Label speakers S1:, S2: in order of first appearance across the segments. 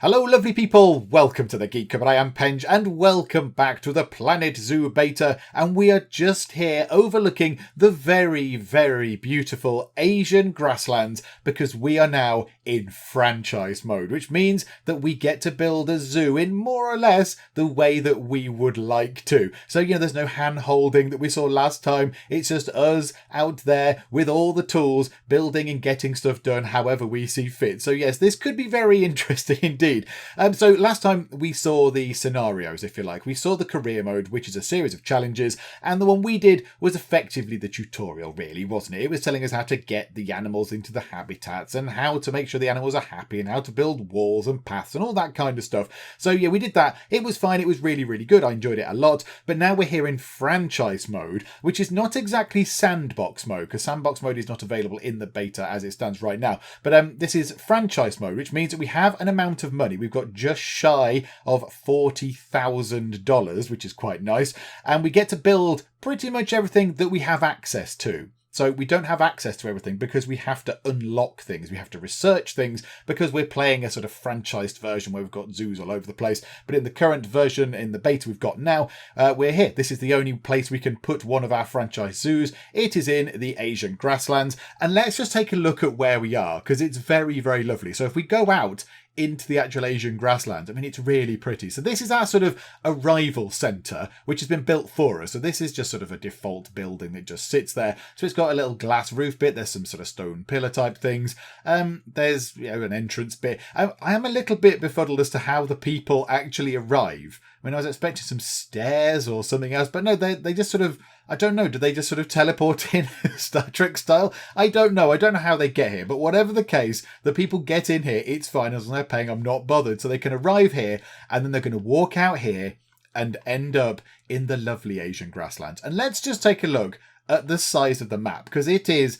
S1: Hello lovely people, welcome to the Geek, I am Penge and welcome back to the Planet Zoo beta, and we are just here overlooking the very beautiful Asian grasslands because we are now in franchise mode, which means that we get to build a zoo in more or less the way that we would like to. So, there's no hand holding that we saw last time, it's just us out there with all the tools, building and getting stuff done however we see fit. So yes, this could be very interesting indeed. So last time we saw the scenarios, if you like. We saw the career mode, which is a series of challenges, and the one we did was effectively the tutorial, really, wasn't it? It was telling us how to get the animals into the habitats and how to make sure the animals are happy and how to build walls and paths and all that kind of stuff. So yeah, we did that. It was fine. It was really good. I enjoyed it a lot. But now we're here in franchise mode, which is not exactly Sandbox mode, because Sandbox mode is not available in the beta as it stands right now. But this is franchise mode, which means that we have an amount of money. We've got just shy of $40,000, which is quite nice. And we get to build pretty much everything that we have access to. So we don't have access to everything because we have to unlock things. We have to research things because we're playing a sort of franchised version where we've got zoos all over the place. But in the current version, in the beta we've got now, we're here. This is the only place we can put one of our franchise zoos. It is in the Asian grasslands. And let's just take a look at where we are because it's very lovely. So if we go out into the actual Asian grasslands, I mean, it's really pretty. So this is our sort of arrival centre, which has been built for us. So this is just sort of a default building that just sits there. So it's got a little glass roof bit. There's some sort of stone pillar type things. There's an entrance bit. I am a little bit befuddled as to how the people actually arrive. I mean, I was expecting some stairs or something else, but no, they just sort of, I don't know, do they just sort of teleport in Star Trek style? I don't know how they get here, but whatever the case, the people get in here, it's fine, as long as they're paying, I'm not bothered. So they can arrive here, and then they're going to walk out here and end up in the lovely Asian grasslands. And let's just take a look at the size of the map, because it's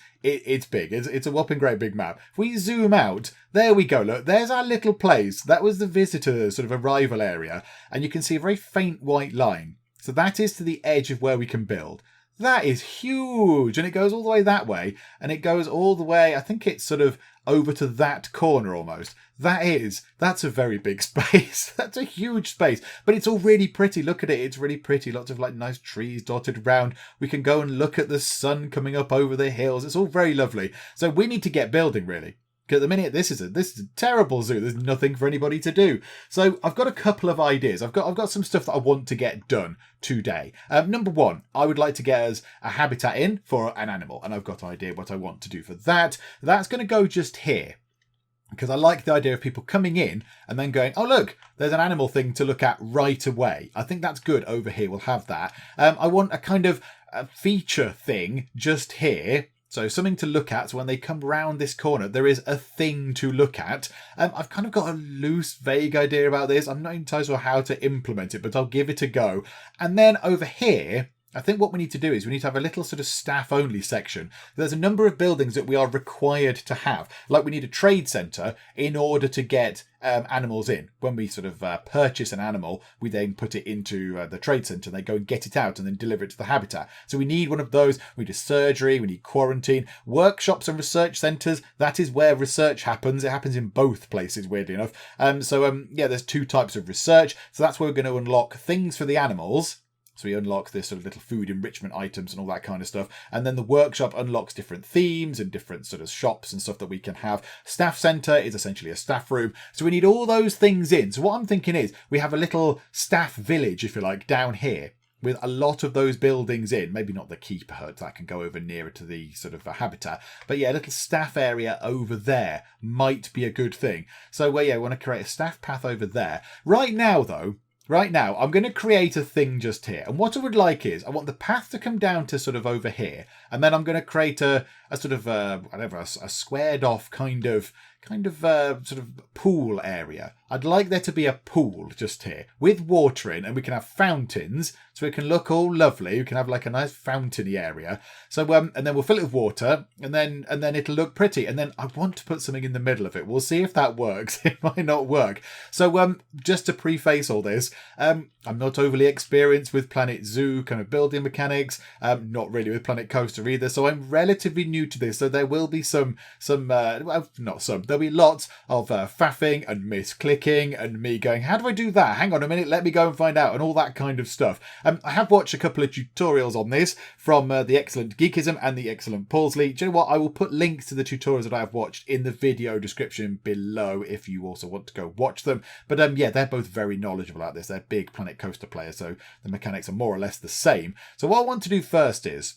S1: big. It's a whopping great big map. If we zoom out, there we go. Look, there's our little place. That was the visitor sort of arrival area. And you can see a very faint white line. So that is to the edge of where we can build. That is huge. And it goes all the way that way. And it goes all the way, I think it's sort of over to that corner almost. That's a very big space. That's a huge space. But it's all really pretty. Look at it. It's really pretty. Lots of nice trees dotted around. We can go and look at the sun coming up over the hills. It's all very lovely. So we need to get building, really. Because at the minute, this is a terrible zoo. There's nothing for anybody to do. So I've got a couple of ideas. I've got some stuff that I want to get done today. Number one, I would like to get us a habitat in for an animal. And I've got an idea what I want to do for that. That's going to go just here. Because I like the idea of people coming in and then going, oh, look, there's an animal thing to look at right away. I think that's good over here. We'll have that. I want a kind of a feature thing just here. So something to look at. So when they come round this corner, there is a thing to look at. I've kind of got a loose, vague idea about this. I'm not entirely sure how to implement it, but I'll give it a go. And then over here, I think what we need to do is we need to have a little sort of staff only section. There's a number of buildings that we are required to have. Like we need a trade centre in order to get animals in. When we sort of purchase an animal, we then put it into the trade centre. They go and get it out and then deliver it to the habitat. So we need one of those. We need a surgery. We need quarantine. Workshops and research centres. That is where research happens. It happens in both places, weirdly enough. There's two types of research. So that's where we're going to unlock things for the animals. So we unlock this sort of little food enrichment items and all that kind of stuff. And then the workshop unlocks different themes and different sort of shops and stuff that we can have. Staff centre is essentially a staff room. So we need all those things in. So what I'm thinking is we have a little staff village, if you like, down here with a lot of those buildings in. Maybe not the keeper hut, that can go over nearer to the sort of habitat. But yeah, a little staff area over there might be a good thing. So we want to create a staff path over there. Right now, I'm going to create a thing just here. And what I would like is, I want the path to come down to sort of over here. And then I'm going to create a sort of, a squared off kind of sort of pool area. I'd like there to be a pool just here with water in, and we can have fountains so it can look all lovely. We can have like a nice fountainy area. So and then we'll fill it with water, and then it'll look pretty. And then I want to put something in the middle of it. We'll see if that works. It might not work. So just to preface all this, I'm not overly experienced with Planet Zoo kind of building mechanics. Not really with Planet Coaster either. So I'm relatively new to this. So there will be there'll be lots of faffing and misclicking clicking and me going, how do I do that? Hang on a minute, let me go and find out, and all that kind of stuff. I have watched a couple of tutorials on this from the excellent Geekism and the excellent Paulsley. Do you know what? I will put links to the tutorials that I have watched in the video description below if you also want to go watch them. But yeah, they're both very knowledgeable about this. They're big Planet Coaster players, so the mechanics are more or less the same. So what I want to do first is,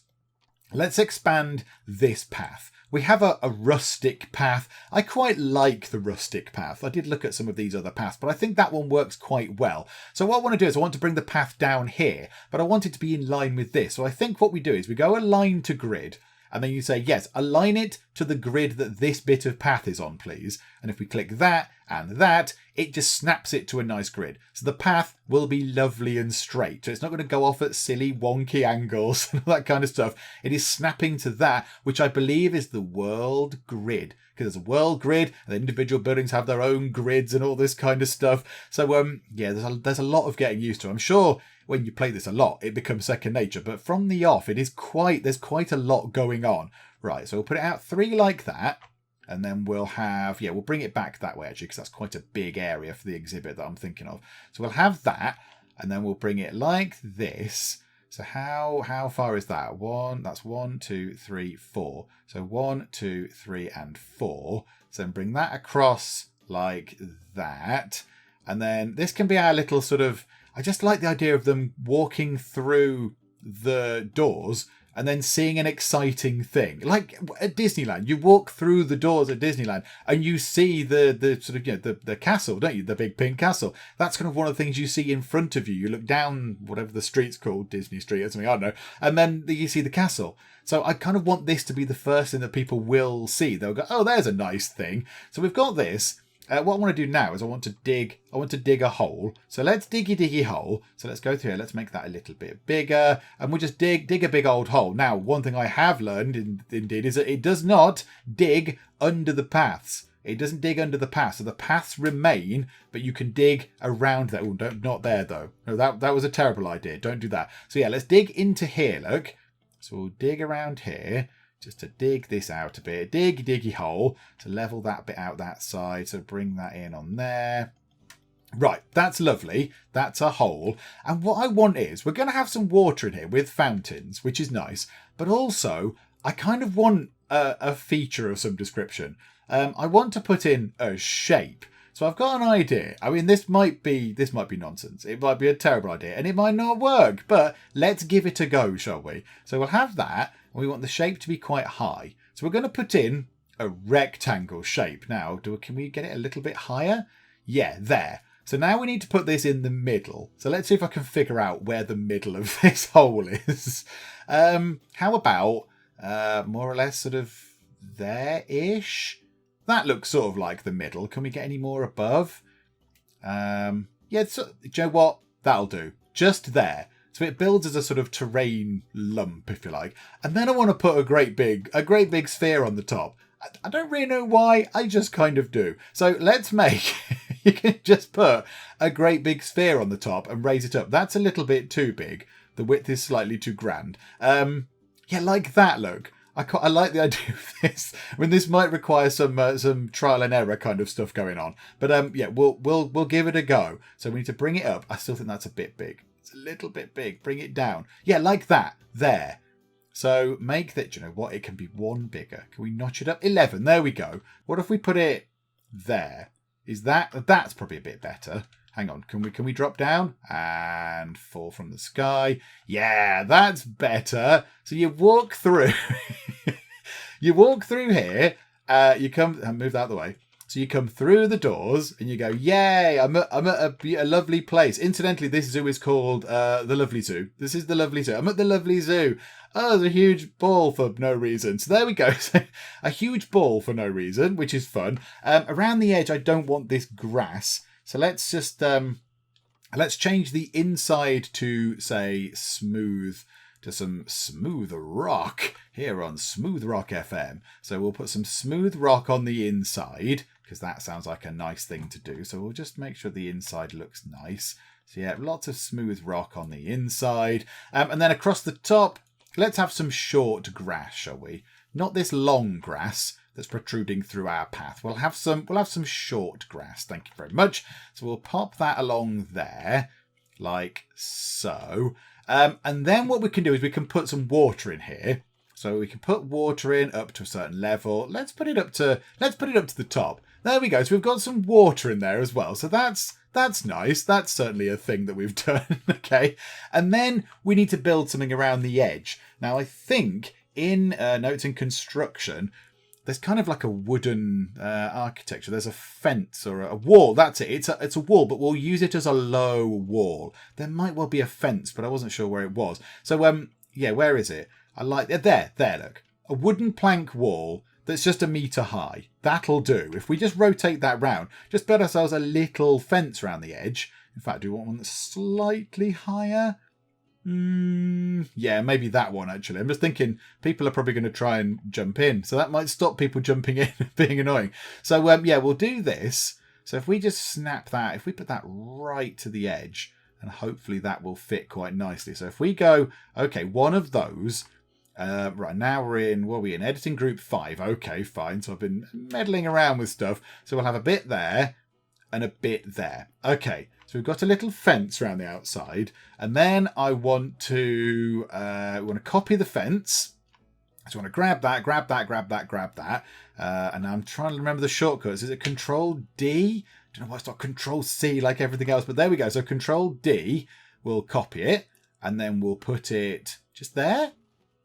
S1: let's expand this path. We have a rustic path. I quite like the rustic path. I did look at some of these other paths, but I think that one works quite well. So what I want to do is I want to bring the path down here, but I want it to be in line with this. So I think what we do is we go align to grid, and then you say, yes, align it to the grid that this bit of path is on, please. And if we click that and that, it just snaps it to a nice grid. So the path will be lovely and straight. So it's not going to go off at silly, wonky angles and all that kind of stuff. It is snapping to that, which I believe is the world grid. Because there's a world grid, and the individual buildings have their own grids and all this kind of stuff. So, yeah, there's a lot of getting used to. I'm sure when you play this a lot, it becomes second nature. But from the off, there's quite a lot going on. Right, so we'll put it out 3 like that. And then we'll have, yeah, we'll bring it back that way, actually, because that's quite a big area for the exhibit that I'm thinking of. So we'll have that, and then we'll bring it like this. So how far is that? That's 1, 2, 3, 4. So 1, 2, 3, and 4. So then bring that across like that. And then this can be our little sort of, I just like the idea of them walking through the doors and then seeing an exciting thing. Like at Disneyland, you walk through the doors at Disneyland and you see the sort of, you know, the castle, don't you? The big pink castle. That's kind of one of the things you see in front of you. You look down whatever the street's called, Disney Street or something, I don't know. And then you see the castle. So I kind of want this to be the first thing that people will see. They'll go, oh, there's a nice thing. So we've got this. What I want to do now is I want to dig a hole. So let's diggy hole. So let's go through here. Let's make that a little bit bigger. And we'll just dig a big old hole. Now, one thing I have learned indeed is that it does not dig under the paths. It doesn't dig under the paths. So the paths remain, but you can dig around that. Oh, not there though. No, that was a terrible idea. Don't do that. So yeah, let's dig into here, look. So we'll dig around here. Just to dig this out a bit. Diggy hole to level that bit out that side. So bring that in on there. Right, that's lovely. That's a hole. And what I want is, we're going to have some water in here with fountains, which is nice. But also, I kind of want a feature of some description. I want to put in a shape. So I've got an idea. I mean, this might be nonsense. It might be a terrible idea and it might not work, but let's give it a go, shall we? So we'll have that. We want the shape to be quite high. So we're going to put in a rectangle shape. Now, can we get it a little bit higher? Yeah, there. So now we need to put this in the middle. So let's see if I can figure out where the middle of this hole is. How about more or less sort of there-ish? That looks sort of like the middle. Can we get any more above? Yeah, so, do you know what? That'll do. Just there. So it builds as a sort of terrain lump, if you like. And then I want to put a great big sphere on the top. I don't really know why. I just kind of do. So let's make... you can just put a great big sphere on the top and raise it up. That's a little bit too big. The width is slightly too grand. Yeah, like that, look. I like the idea of this. I mean, this might require some trial and error kind of stuff going on. But yeah, we'll give it a go. So we need to bring it up. I still think that's a bit big. It's a little bit big. Bring it down. Yeah, like that. There. So make that, you know what? It can be 1 bigger. Can we notch it up? 11. There we go. What if we put it there? That's probably a bit better. Hang on. Can we drop down and fall from the sky? Yeah, that's better. So you walk through. You walk through here. You come and move that out of the way. So you come through the doors and you go, yay, I'm at a lovely place. Incidentally, this zoo is called the Lovely Zoo. This is the Lovely Zoo. I'm at the Lovely Zoo. Oh, there's a huge ball for no reason. So there we go. So a huge ball for no reason, which is fun. Around the edge, I don't want this grass. So let's just, let's change the inside to, say, smooth, to some smooth rock here on Smooth Rock FM. So we'll put some smooth rock on the inside, because that sounds like a nice thing to do. So we'll just make sure the inside looks nice. So yeah, lots of smooth rock on the inside. And then across the top, let's have some short grass, shall we? Not this long grass. that's protruding through our path. We'll have some short grass. Thank you very much. So we'll pop that along there, like so. And then what we can do is we can put some water in here. So we can put water in up to a certain level. Let's put it up to the top. There we go. So we've got some water in there as well. So that's nice. That's certainly a thing that we've done. Okay. And then we need to build something around the edge. Now I think in notes in construction, there's kind of like a wooden architecture. There's a fence or a wall. That's it. It's a wall, but we'll use it as a low wall. There might well be a fence, but I wasn't sure where it was. So yeah, where is it? I like it. There, look. A wooden plank wall that's just 1 meter high. That'll do. If we just rotate that round, just build ourselves a little fence around the edge. In fact, do we want one that's slightly higher? Yeah, maybe that one, actually. I'm just thinking people are probably going to try and jump in. So that might stop people jumping in being annoying. So, yeah, we'll do this. So if we just snap that, if we put that right to the edge, and hopefully that will fit quite nicely. So if we go, okay, one of those... right, now we're in editing group 5. Okay, fine. So I've been meddling around with stuff. So we'll have a bit there and a bit there. Okay, so we've got a little fence around the outside. And then I want to copy the fence. So I want to grab that. And I'm trying to remember the shortcuts. Is it Control D? I don't know why it's not Control C like everything else. But there we go. So Control D, we'll copy it. And then we'll put it just there.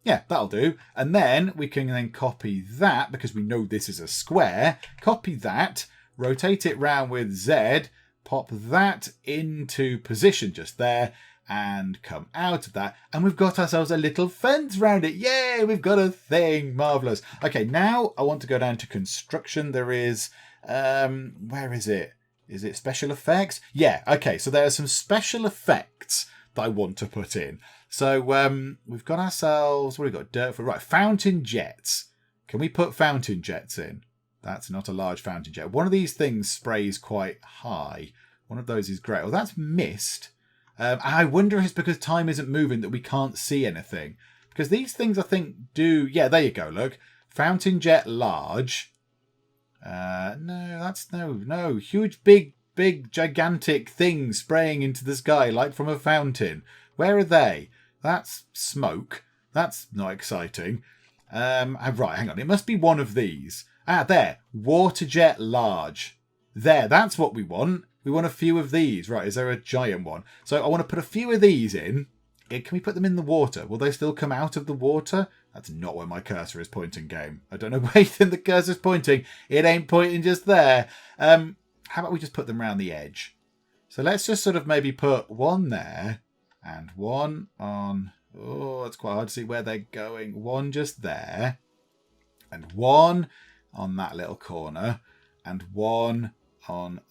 S1: Yeah, that'll do. And then we can then copy that because we know this is a square. Copy that, rotate it round with Z, pop that into position just there and come out of that. And we've got ourselves a little fence round it. Yay, we've got a thing. Marvellous. Okay, now I want to go down to construction. There is, where is it? Is it special effects? Yeah, okay, so there are some special effects that I want to put in. So we've got ourselves, what have we got? Dirt for, right, fountain jets. Can we put fountain jets in? That's not a large fountain jet. One of these things sprays quite high. One of those is great. Oh, that's mist. I wonder if it's because time isn't moving that we can't see anything. Because these things, I think, do... Yeah, there you go, look. Fountain jet large. No, that's... No. Huge, big, gigantic things spraying into the sky like from a fountain. Where are they? That's smoke. That's not exciting. Right, hang on. It must be one of these. There. Water jet large. There, that's what we want. We want a few of these. Right, is there a giant one? So I want to put a few of these in. Can we put them in the water? Will they still come out of the water? That's not where my cursor is pointing, game. I don't know where you think the cursor's pointing. It ain't pointing just there. How about we just put them around the edge? So let's just sort of maybe put one there. And one on... Oh, it's quite hard to see where they're going. One just there. And one on that little corner. And one on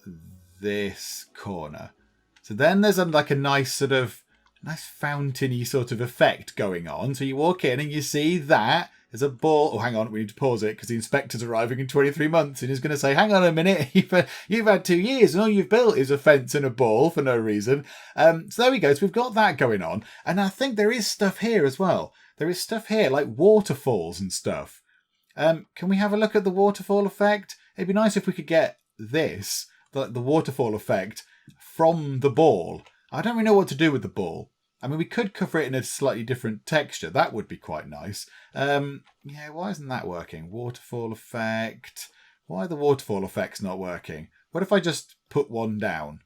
S1: this corner. So then there's like a nice sort of... nice fountainy sort of effect going on. So you walk in and you see that. There's a ball. Oh, hang on. We need to pause it because the inspector's arriving in 23 months and he's going to say, hang on a minute. You've had 2 years and all you've built is a fence and a ball for no reason. So there we go. So we've got that going on. And I think there is stuff here as well. There is stuff here like waterfalls and stuff. Can we have a look at the waterfall effect? It'd be nice if we could get this, the waterfall effect, from the ball. I don't really know what to do with the ball. I mean, we could cover it in a slightly different texture. That would be quite nice. Yeah, why isn't that working? Waterfall effect. Why are the waterfall effects not working? What if I just put one down?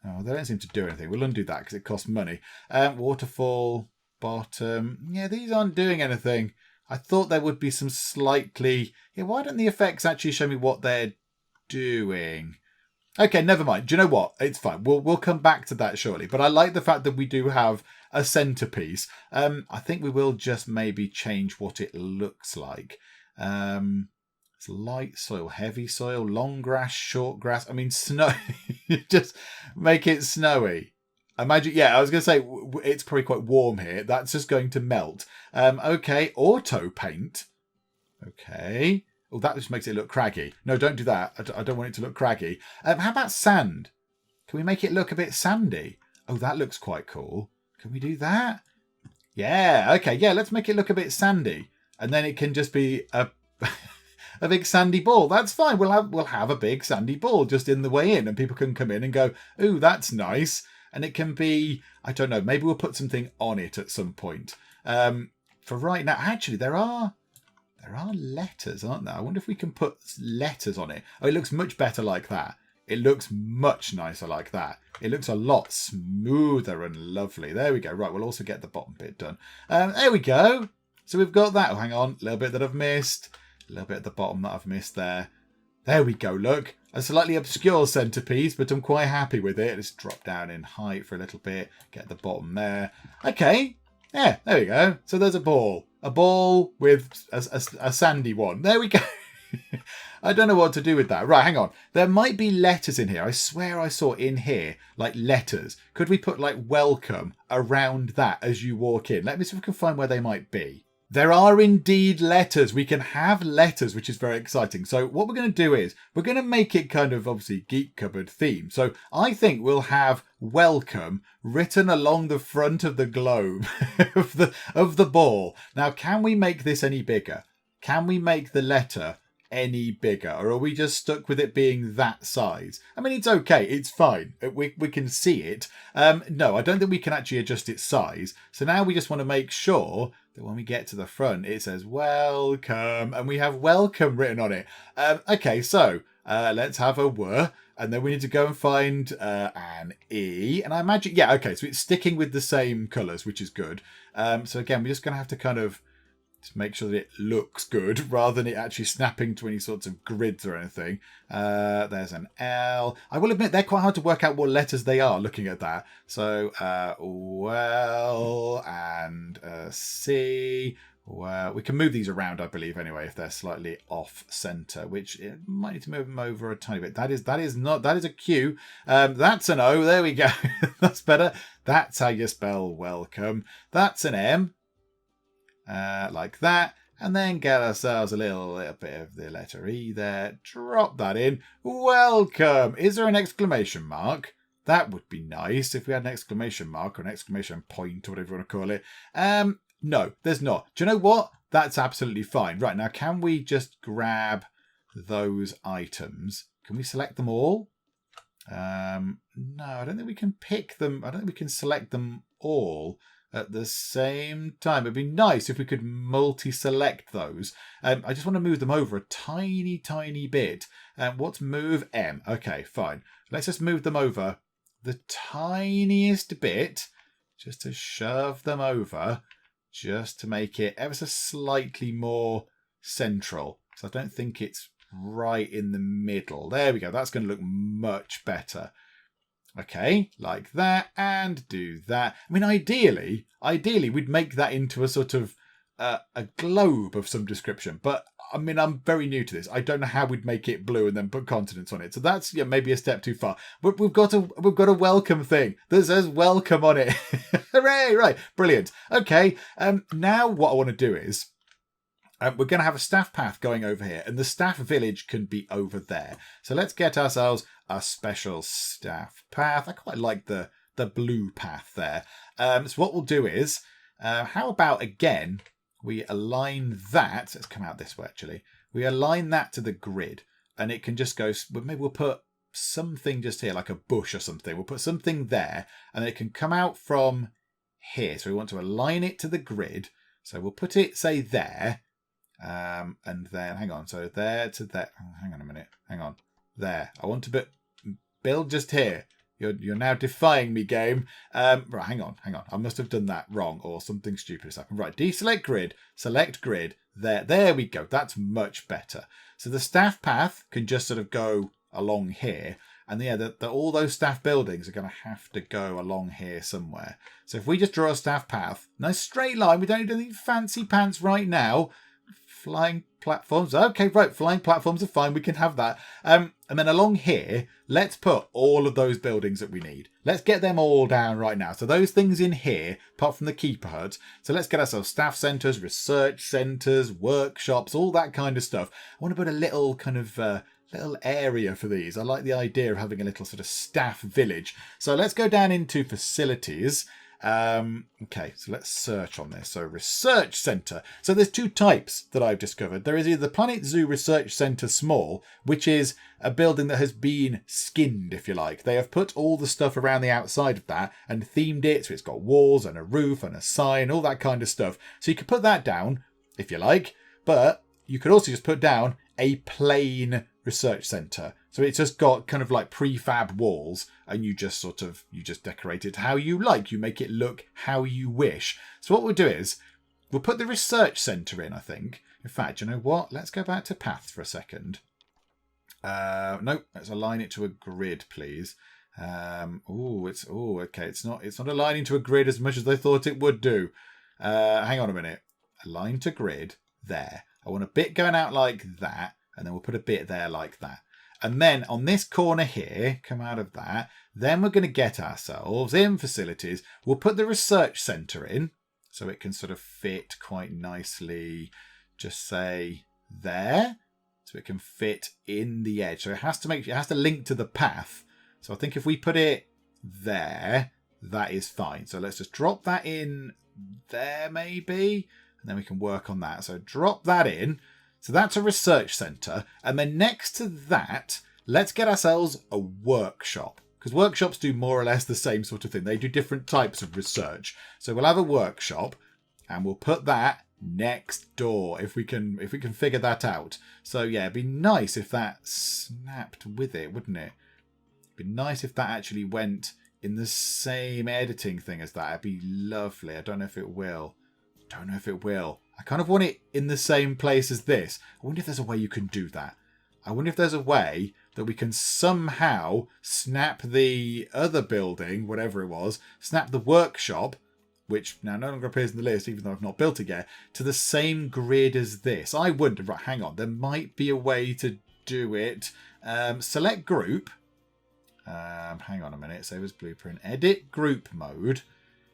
S1: Oh, they don't seem to do anything. We'll undo that because it costs money. Waterfall bottom. Yeah, these aren't doing anything. I thought there would be some slightly... Yeah, why don't the effects actually show me what they're doing? Okay, never mind. Do you know what? It's fine. We'll come back to that shortly. But I like the fact that we do have a centerpiece. I think we will just maybe change what it looks like. It's light soil, heavy soil, long grass, short grass. I mean, snow. Just make it snowy. Imagine, yeah, I was going to say, it's probably quite warm here. That's just going to melt. Okay, auto paint. Okay. Oh, that just makes it look craggy. No, don't do that. I don't want it to look craggy. How about sand? Can we make it look a bit sandy? Oh, that looks quite cool. Can we do that? Yeah, okay. Yeah, let's make it look a bit sandy. And then it can just be a a big sandy ball. That's fine. We'll have a big sandy ball just in the way in, and people can come in and go, ooh, that's nice. And it can be, I don't know, maybe we'll put something on it at some point. For right now, actually, there are letters, aren't there? I wonder if we can put letters on it. Oh, it looks much better like that. It looks much nicer like that. It looks a lot smoother and lovely. There we go. Right, we'll also get the bottom bit done. There we go. So we've got that. Oh, hang on. A little bit that I've missed. A little bit at the bottom that I've missed there. There we go. Look. A slightly obscure centerpiece, but I'm quite happy with it. Let's drop down in height for a little bit. Get the bottom there. Okay. Yeah, there we go. So there's a ball. A ball with a sandy one. There we go. I don't know what to do with that. Right, hang on. There might be letters in here. I swear I saw in here, like letters. Could we put like welcome around that as you walk in? Let me see if we can find where they might be. There are indeed letters. We can have letters, which is very exciting. So what we're going to do is we're going to make it kind of obviously Geek Cupboard theme. So I think we'll have welcome written along the front of the globe of the ball. Now, can we make this any bigger? Can we make the letter any bigger, or are we just stuck with it being that size? I mean, it's okay, it's fine, we can see it. No, I don't think we can actually adjust its size. So now we just want to make sure that when we get to the front it says welcome, and we have welcome written on it. Okay, so let's have a W, and then we need to go and find an E, and I imagine, yeah, okay, so it's sticking with the same colours, which is good. So again, we're just going to have to kind of to make sure that it looks good rather than it actually snapping to any sorts of grids or anything. There's an L. I will admit they're quite hard to work out what letters they are looking at that. So, well, and C. Well, we can move these around, I believe, anyway, if they're slightly off center, which it might need to move them over a tiny bit. That is a Q. That's an O. There we go. That's better. That's how you spell welcome. That's an M. Like that, and then get ourselves a little bit of the letter E there, drop that in. Welcome. Is there an exclamation mark? That would be nice if we had an exclamation mark or an exclamation point or whatever you want to call it. No, there's not. Do you know what? That's absolutely fine. Right, now can we just grab those items? Can we select them all? No, I don't think we can pick them. I don't think we can select them all at the same time. It'd be nice if we could multi-select those. I just want to move them over a tiny, tiny bit. What's move M? Okay, fine. Let's just move them over the tiniest bit, just to shove them over, just to make it ever so slightly more central. So I don't think it's right in the middle. There we go. That's going to look much better. Okay, like that, and do that. I mean, ideally, we'd make that into a sort of a globe of some description. But I mean, I'm very new to this. I don't know how we'd make it blue and then put continents on it. So that's maybe a step too far. But we've got a welcome thing that says welcome on it. Hooray! Right, brilliant. Okay, now what I want to do is, we're going to have a staff path going over here, and the staff village can be over there. So let's get ourselves a special staff path. I quite like the blue path there. So what we'll do is, how about again, we align that. Let's come out this way, actually. We align that to the grid, and it can just go, maybe we'll put something just here, like a bush or something. We'll put something there, and then it can come out from here. So we want to align it to the grid. So we'll put it, say, there. And then, hang on, so there to there. Oh, hang on a minute. Hang on. There. I want to build just here. You're now defying me, game. Right, hang on. I must have done that wrong, or something stupid has happened. Right, deselect grid, select grid. There we go. That's much better. So the staff path can just sort of go along here. And yeah, all those staff buildings are going to have to go along here somewhere. So if we just draw a staff path, nice straight line. We don't need anything fancy pants right now. Flying platforms. Okay, right. Flying platforms are fine. We can have that. And then along here, let's put all of those buildings that we need. Let's get them all down right now. So those things in here, apart from the keeper hut. So let's get ourselves staff centres, research centres, workshops, all that kind of stuff. I want to put a little kind of little area for these. I like the idea of having a little sort of staff village. So let's go down into facilities. Okay, so let's search on this. So research centre. So there's two types that I've discovered. There is either the Planet Zoo Research Centre Small, which is a building that has been skinned, if you like. They have put all the stuff around the outside of that and themed it. So it's got walls and a roof and a sign, all that kind of stuff. So you could put that down, if you like. But you could also just put down a plain research centre. So it's just got kind of like prefab walls and you just decorate it how you like. You make it look how you wish. So what we'll do is we'll put the research centre in, I think. In fact, you know what? Let's go back to path for a second. Nope, let's align it to a grid, please. Okay. It's not aligning to a grid as much as I thought it would do. Hang on a minute. Align to grid. There. I want a bit going out like that. And then we'll put a bit there like that. And then on this corner here, come out of that. Then we're going to get ourselves in facilities. We'll put the research centre in. So it can sort of fit quite nicely. Just say there. So it can fit in the edge. So it has to link to the path. So I think if we put it there, that is fine. So let's just drop that in there maybe. And then we can work on that. So drop that in. So that's a research centre. And then next to that, let's get ourselves a workshop. Because workshops do more or less the same sort of thing. They do different types of research. So we'll have a workshop and we'll put that next door if we can figure that out. So yeah, it'd be nice if that snapped with it, wouldn't it? It'd be nice if that actually went in the same editing thing as that. It'd be lovely. I don't know if it will. I kind of want it in the same place as this. I wonder if there's a way you can do that. I wonder if there's a way that we can somehow snap the other building, whatever it was, snap the workshop, which now no longer appears in the list, even though I've not built it yet, to the same grid as this. I wonder, right, hang on, there might be a way to do it. Select group. Hang on a minute, save as blueprint. Edit group mode.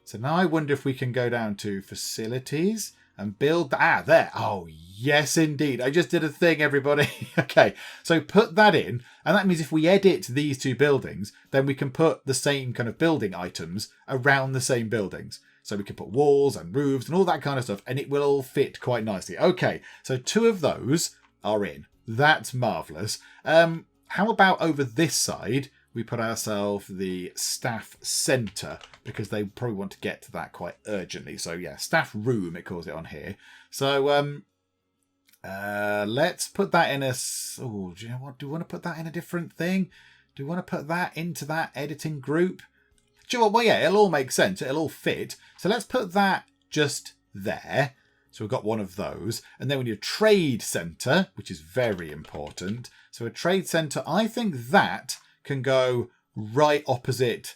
S1: So now I wonder if we can go down to facilities and build that. There. Oh, yes, indeed. I just did a thing, everybody. Okay, so put that in. And that means if we edit these two buildings, then we can put the same kind of building items around the same buildings. So we can put walls and roofs and all that kind of stuff, and it will all fit quite nicely. Okay, so 2 of those are in. That's marvellous. How about over this side? We put ourselves the staff centre because they probably want to get to that quite urgently. So yeah, staff room, it calls it on here. So let's put that in a... Oh, do you know what? Do we want to put that in a different thing? Do we want to put that into that editing group? Do you know what? Well, yeah, it'll all make sense. It'll all fit. So let's put that just there. So we've got one of those. And then we need a trade centre, which is very important. So a trade centre, I think that can go right opposite.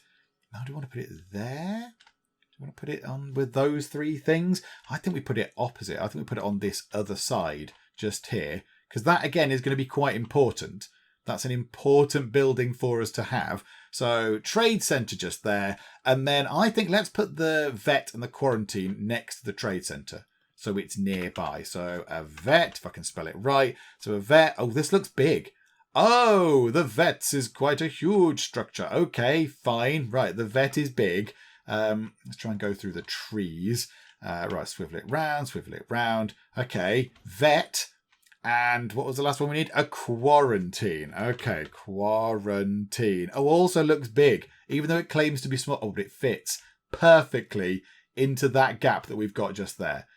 S1: Now, do you want to put it there? Do you want to put it on with those 3 things? I think we put it opposite. I think we put it on this other side, just here. Because that, again, is going to be quite important. That's an important building for us to have. So, trade centre just there. And then I think let's put the vet and the quarantine next to the trade centre. So it's nearby. So a vet, if I can spell it right. So a vet. Oh, this looks big. Oh, the vet's is quite a huge structure. Okay, fine. Right, the vet is big. Let's try and go through the trees. Right, swivel it round. Okay, vet. And what was the last one we need? A quarantine. Okay, quarantine. Oh, also looks big. Even though it claims to be small. Oh, but it fits perfectly into that gap that we've got just there.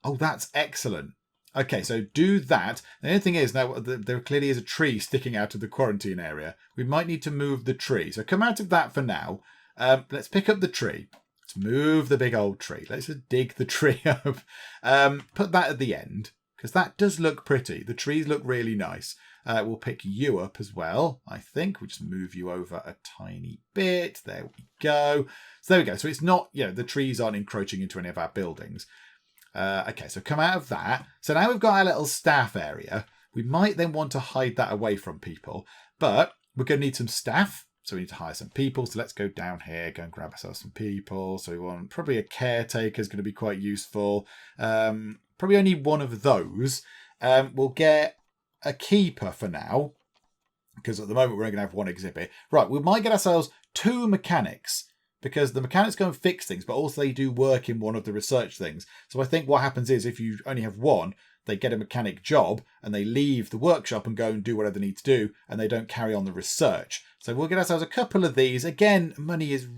S1: Oh, that's excellent. Okay, so do that. The only thing is, now there clearly is a tree sticking out of the quarantine area. We might need to move the tree. So come out of that for now. Let's pick up the tree. Let's move the big old tree. Let's just dig the tree up. Put that at the end, because that does look pretty. The trees look really nice. We'll pick you up as well, I think. We'll just move you over a tiny bit. There we go. So there we go. So it's not, the trees aren't encroaching into any of our buildings. Okay, so come out of that. So now we've got our little staff area. We might then want to hide that away from people, but we're going to need some staff. So we need to hire some people. So let's go down here, go and grab ourselves some people. So we want probably a caretaker is going to be quite useful. Probably only one of those. We'll get a keeper for now, because at the moment we're only going to have one exhibit. Right, we might get ourselves 2 mechanics. because the mechanics go and fix things, but also they do work in one of the research things. So I think what happens is if you only have one, they get a mechanic job and they leave the workshop and go and do whatever they need to do, and they don't carry on the research. So we'll get ourselves a couple of these. Again, money is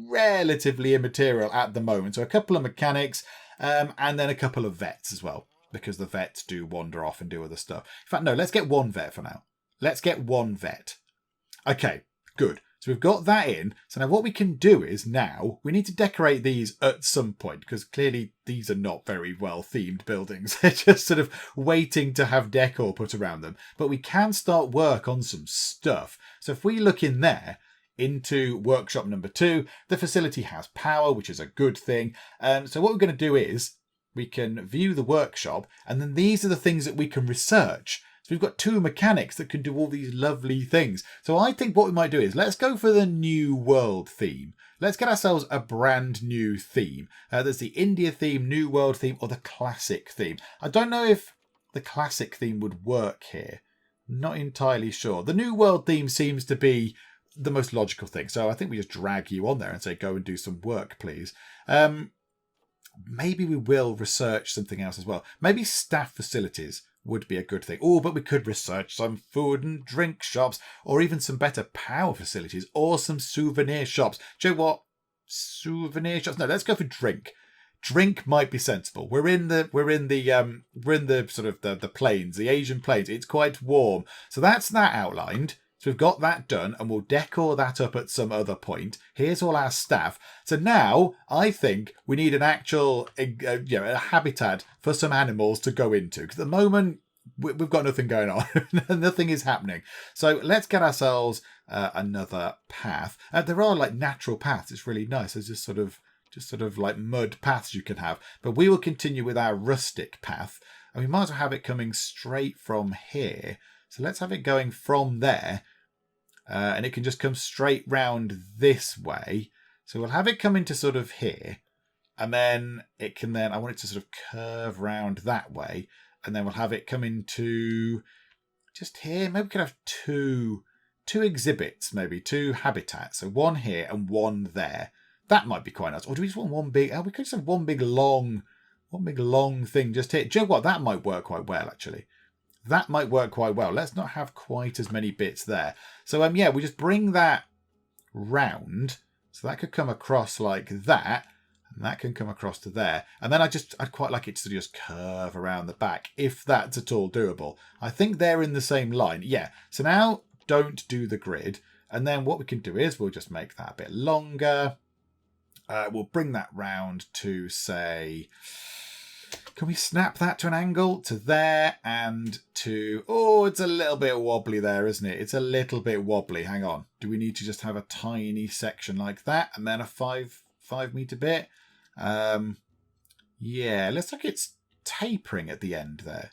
S1: relatively immaterial at the moment. So a couple of mechanics and then a couple of vets as well, because the vets do wander off and do other stuff. In fact, no, let's get one vet for now. Let's get one vet. Okay, good. So we've got that in. So now what we can do is now we need to decorate these at some point, because clearly these are not very well themed buildings. They're just sort of waiting to have decor put around them. But we can start work on some stuff. So if we look in there into workshop number 2, the facility has power, which is a good thing. So what we're going to do is we can view the workshop, and then these are the things that we can research. So we've got 2 mechanics that can do all these lovely things. So I think what we might do is let's go for the new world theme. Let's get ourselves a brand new theme. There's the India theme, new world theme, or the classic theme. I don't know if the classic theme would work here. Not entirely sure. The new world theme seems to be the most logical thing. So I think we just drag you on there and say, go and do some work, please. Maybe we will research something else as well. Maybe staff facilities would be a good thing. Oh, but we could research some food and drink shops, or even some better power facilities, or some souvenir shops. Do you know what? Souvenir shops? No, let's go for drink. Drink might be sensible. We're in the sort of the plains, the Asian plains. It's quite warm. So that's that outlined. So we've got that done, and we'll decor that up at some other point. Here's all our staff. So now I think we need an actual a habitat for some animals to go into. Because at the moment, we've got nothing going on. Nothing is happening. So let's get ourselves another path. There are like natural paths. It's really nice. There's just sort of like mud paths you can have. But we will continue with our rustic path. And we might as well have it coming straight from here. So let's have it going from there. And it can just come straight round this way. So we'll have it come into sort of here. And then it can I want it to sort of curve round that way. And then we'll have it come into just here. Maybe we could have two exhibits, maybe 2 habitats. So one here and one there. That might be quite nice. Or do we just want one big... we could just have one big long thing just here. Do you know what? That might work quite well, actually. That might work quite well. Let's not have quite as many bits there. So, yeah, we just bring that round. So that could come across like that. And that can come across to there. And then I'd quite like it to just curve around the back, if that's at all doable. I think they're in the same line. Yeah. So now don't do the grid. And then what we can do is we'll just make that a bit longer. We'll bring that round to, say... Can we snap that to an angle to there and to... Oh, it's a little bit wobbly there, isn't it? It's a little bit wobbly. Hang on. Do we need to just have a tiny section like that and then a 5 meter bit? Yeah, looks like it's tapering at the end there.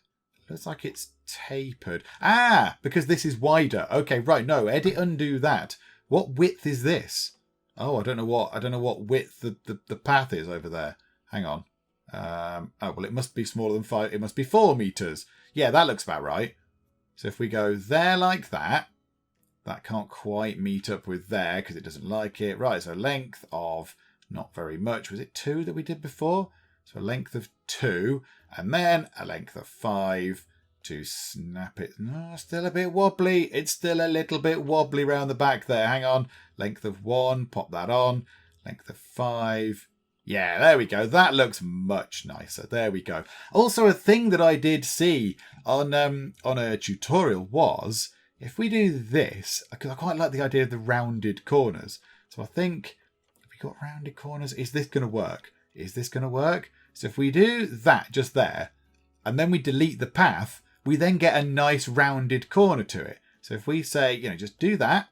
S1: Looks like it's tapered. Ah, because this is wider. Okay, right. No, edit undo that. What width is this? Oh, I don't know what width the path is over there. Hang on. Well, it must be smaller than 5. It must be 4 meters. Yeah, that looks about right. So if we go there like that, that can't quite meet up with there because it doesn't like it. Right, so length of not very much. Was it 2 that we did before? So a length of 2 and then a length of 5 to snap it. No, still a bit wobbly. It's still a little bit wobbly around the back there. Hang on. Length of 1, pop that on. Length of 5. Yeah, there we go. That looks much nicer. There we go. Also, a thing that I did see on a tutorial was if we do this, because I quite like the idea of the rounded corners. So I think if we got rounded corners, is this going to work? Is this going to work? So if we do that just there, and then we delete the path, we then get a nice rounded corner to it. So if we say, just do that.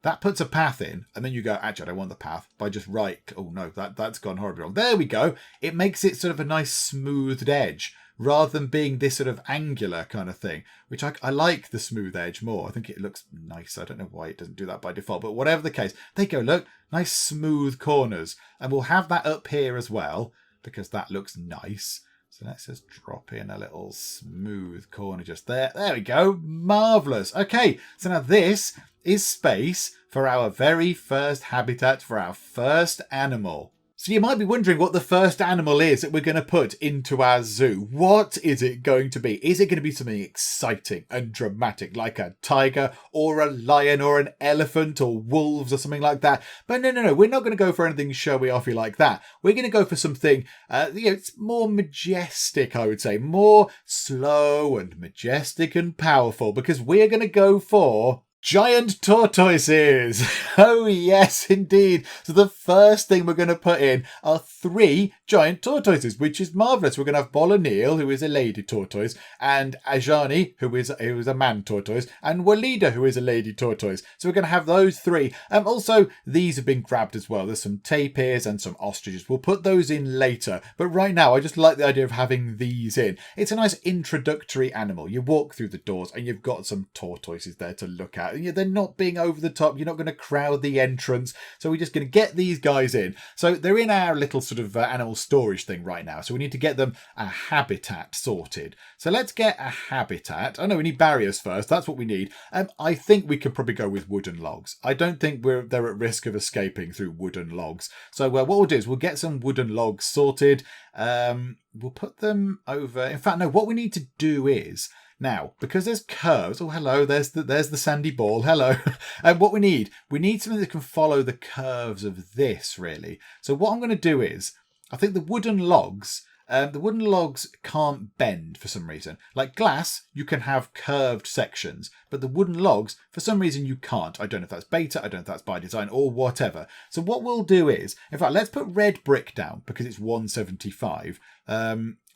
S1: That puts a path in, and then you go, actually, I don't want the path. By just right, oh no, that's gone horribly wrong. There we go. It makes it sort of a nice smoothed edge, rather than being this sort of angular kind of thing, which I like the smooth edge more. I think it looks nice. I don't know why it doesn't do that by default, but whatever the case, there you go, look, nice smooth corners. And we'll have that up here as well, because that looks nice. So let's just drop in a little smooth corner just there. There we go. Marvellous. Okay, so now this is space for our very first habitat for our first animal. So you might be wondering what the first animal is that we're going to put into our zoo. What is it going to be? Is it going to be something exciting and dramatic like a tiger or a lion or an elephant or wolves or something like that? But no. We're not going to go for anything showy-offy like that. We're going to go for something, it's more majestic, I would say. More slow and majestic and powerful, because we're going to go for giant tortoises. Oh yes, indeed. So the first thing we're going to put in are 3 giant tortoises, which is marvellous. We're going to have Bolonil, who is a lady tortoise, and Ajani, who is a man tortoise, and Walida, who is a lady tortoise. So we're going to have those 3. Also, these have been grabbed as well. There's some tapirs and some ostriches. We'll put those in later. But right now, I just like the idea of having these in. It's a nice introductory animal. You walk through the doors and you've got some tortoises there to look at. They're not being over the top. You're not going to crowd the entrance. So we're just going to get these guys in. So they're in our little sort of animal storage thing right now. So we need to get them a habitat sorted. So let's get a habitat. Oh no, we need barriers first. That's what we need. I think we could probably go with wooden logs. I don't think they're at risk of escaping through wooden logs. So what we'll do is we'll get some wooden logs sorted. We'll put them over. In fact, no, what we need to do is, now, because there's curves, oh hello, there's the sandy ball, hello. And what we need something that can follow the curves of this, really. So what I'm going to do is, I think the wooden logs can't bend for some reason. Like glass, you can have curved sections, but the wooden logs, for some reason, you can't. I don't know if that's beta, I don't know if that's by design, or whatever. So what we'll do is, in fact, let's put red brick down, because it's 175.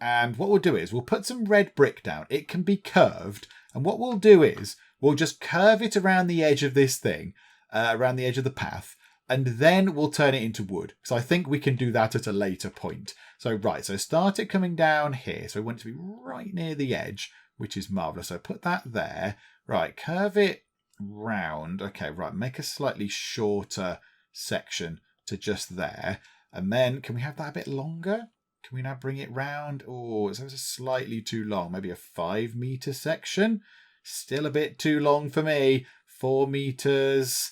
S1: And what we'll do is we'll put some red brick down. It can be curved. And what we'll do is we'll just curve it around the edge of this thing, around the edge of the path. And then we'll turn it into wood. So I think we can do that at a later point. So so start it coming down here. So we want it to be right near the edge, which is marvellous. So put that there. Right, curve it round. Okay, right, make a slightly shorter section to just there. And then can we have that a bit longer? Can we now bring it round? Oh, it's slightly too long. Maybe a 5 metre section. Still a bit too long for me. 4 metres.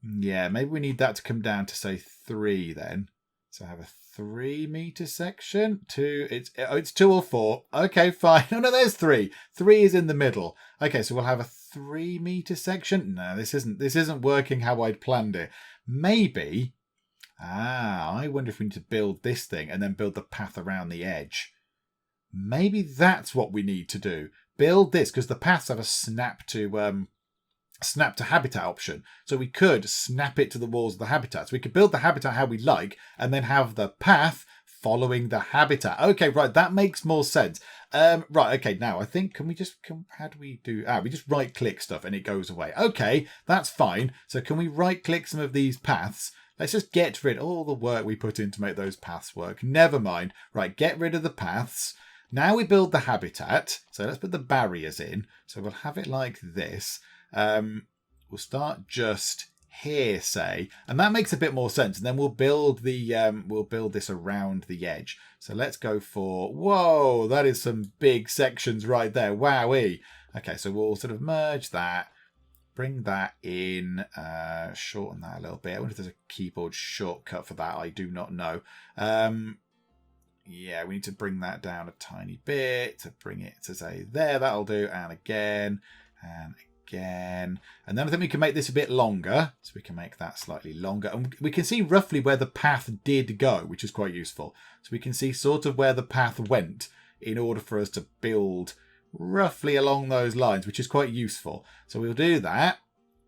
S1: Yeah, maybe we need that to come down to, say, 3 then. So have a 3 metre section. 2, it's 2 or 4. Okay, fine. Oh, no, there's 3. 3 is in the middle. Okay, so we'll have a 3 metre section. No, this isn't working how I'd planned it. Maybe... I wonder if we need to build this thing and then build the path around the edge. Maybe that's what we need to do. Build this, because the paths have a snap to habitat option. So we could snap it to the walls of the habitat. So we could build the habitat how we like and then have the path following the habitat. Okay, right, that makes more sense. Right, okay, now I think, how do we do, we just right click stuff and it goes away. Okay, that's fine. So can we right click some of these paths? Let's just get rid of all the work we put in to make those paths work. Never mind. Right, get rid of the paths. Now we build the habitat. So let's put the barriers in. So we'll have it like this. We'll start just here, say, and that makes a bit more sense. And then we'll build this around the edge. So let's go for, whoa, that is some big sections right there. Wowee. Okay, so we'll sort of merge that. Bring that in, shorten that a little bit. I wonder if there's a keyboard shortcut for that. I do not know. Yeah, we need to bring that down a tiny bit to bring it to, say, there. That'll do. And again, and again. And then I think we can make this a bit longer. So we can make that slightly longer. And we can see roughly where the path did go, which is quite useful. So we can see sort of where the path went in order for us to build roughly along those lines, which is quite useful. So we'll do that,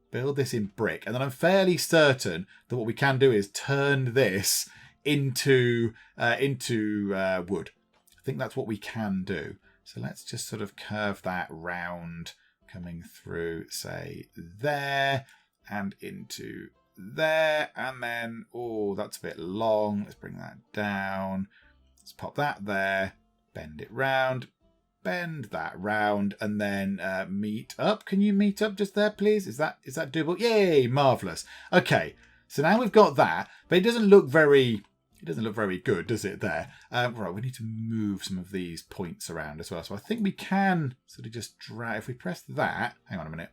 S1: build this in brick, and then I'm fairly certain that what we can do is turn this into wood. I think that's what we can do. So let's just sort of curve that round, coming through, say, there, and into there, and then, oh, that's a bit long. Let's bring that down. Let's pop that there, bend it round, bend that round, and then meet up. Can you meet up just there, please? Is that doable? Yay, marvellous. Okay, so now we've got that, but it doesn't look very it doesn't look very good, does it, there? Right, we need to move some of these points around as well. So I think we can sort of just drag... If we press that... Hang on a minute.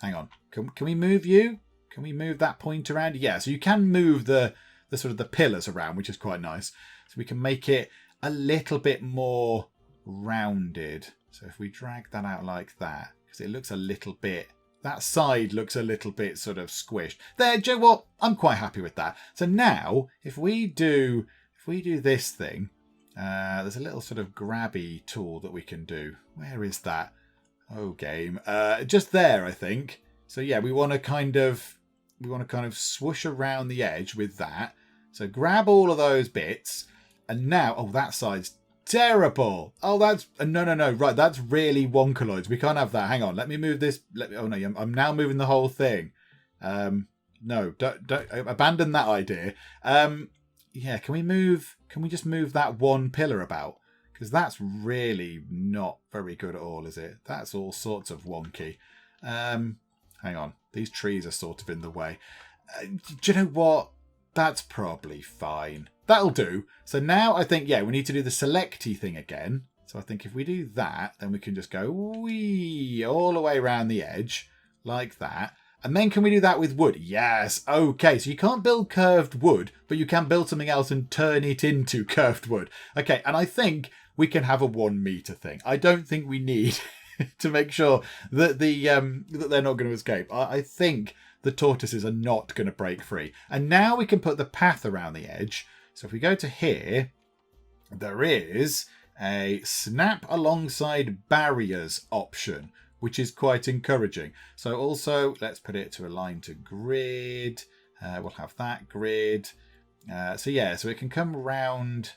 S1: Hang on. Can we move you? Can we move that point around? Yeah, so you can move the sort of the pillars around, which is quite nice. So we can make it a little bit more rounded. So if we drag that out like that, because it looks a little bit... That side looks a little bit sort of squished. There, Joe, what? I'm quite happy with that. So now, if we do this thing, there's a little sort of grabby tool that we can do. Where is that? Oh, game. Just there, I think. So yeah, we want to kind of swoosh around the edge with that. So grab all of those bits, and now, oh, that side's terrible. Oh, that's no. Right, that's really wonkaloids. We can't have that. Hang on, let me move this. Oh no, I'm now moving the whole thing. No, don't abandon that idea. Yeah, can we just move that one pillar about? Because that's really not very good at all, is it? That's all sorts of wonky. Hang on, these trees are sort of in the way. Do you know what? That's probably fine. That'll do. So now I think, yeah, we need to do the selecty thing again. So I think if we do that, then we can just go wee all the way around the edge like that. And then can we do that with wood? Yes. Okay, so you can't build curved wood, but you can build something else and turn it into curved wood. Okay, and I think we can have a 1 meter thing. I don't think we need to make sure that that they're not going to escape. I think the tortoises are not going to break free. And now we can put the path around the edge. So if we go to here, there is a snap alongside barriers option, which is quite encouraging. So also, let's put it to align to grid. We'll have that grid. So yeah, so it can come around.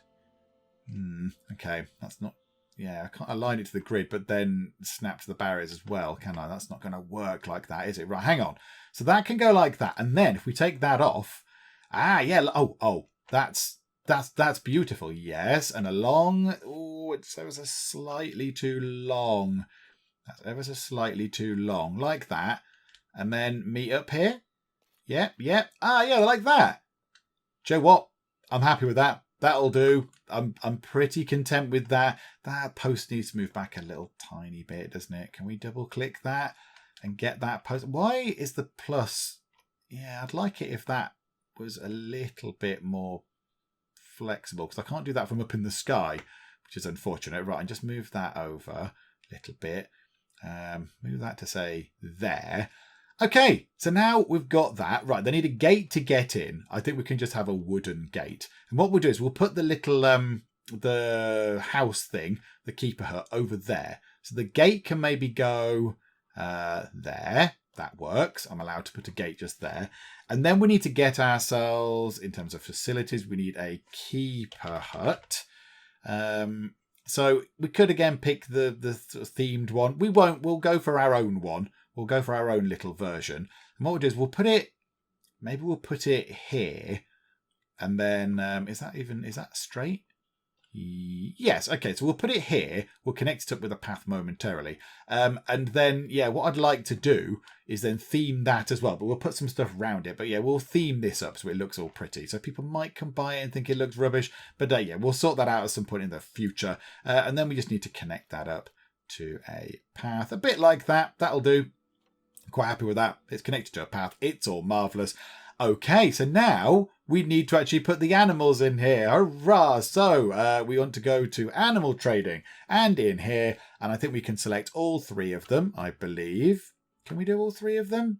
S1: Okay, that's not... Yeah, I can't align it to the grid, but then snap to the barriers as well, can I? That's not going to work like that, is it? Right, hang on. So that can go like that. And then if we take that off... yeah. Oh, that's beautiful. Yes, and along... Oh, it's ever so slightly too long. That's ever so slightly too long. Like that. And then meet up here. Yep. Yeah, like that. Joe, what? I'm happy with that. That'll do. I'm pretty content with that. That post needs to move back a little tiny bit, doesn't it? Can we double click that and get that post? Why is the plus? Yeah, I'd like it if that was a little bit more flexible, because I can't do that from up in the sky, which is unfortunate. Right, and just move that over a little bit. Move that to say there. Okay, so now we've got that. Right, they need a gate to get in. I think we can just have a wooden gate. And what we'll do is we'll put the little the house thing, the keeper hut, over there. So the gate can maybe go there. That works. I'm allowed to put a gate just there. And then we need to get ourselves, in terms of facilities, we need a keeper hut. So we could again pick the themed one. We won't. We'll go for our own one. We'll go for our own little version. And what we'll do is we'll put it here. And then, is that straight? Yes. Okay. So we'll put it here. We'll connect it up with a path momentarily. And then, yeah, what I'd like to do is then theme that as well. But we'll put some stuff around it. But yeah, we'll theme this up so it looks all pretty. So people might come by it and think it looks rubbish. But yeah, we'll sort that out at some point in the future. And then we just need to connect that up to a path. A bit like that. That'll do. Quite happy with that. It's connected to a path. It's all marvellous. Okay, so now we need to actually put the animals in here. Hurrah! So we want to go to animal trading and in here. And I think we can select all 3 of them, I believe. Can we do all 3 of them?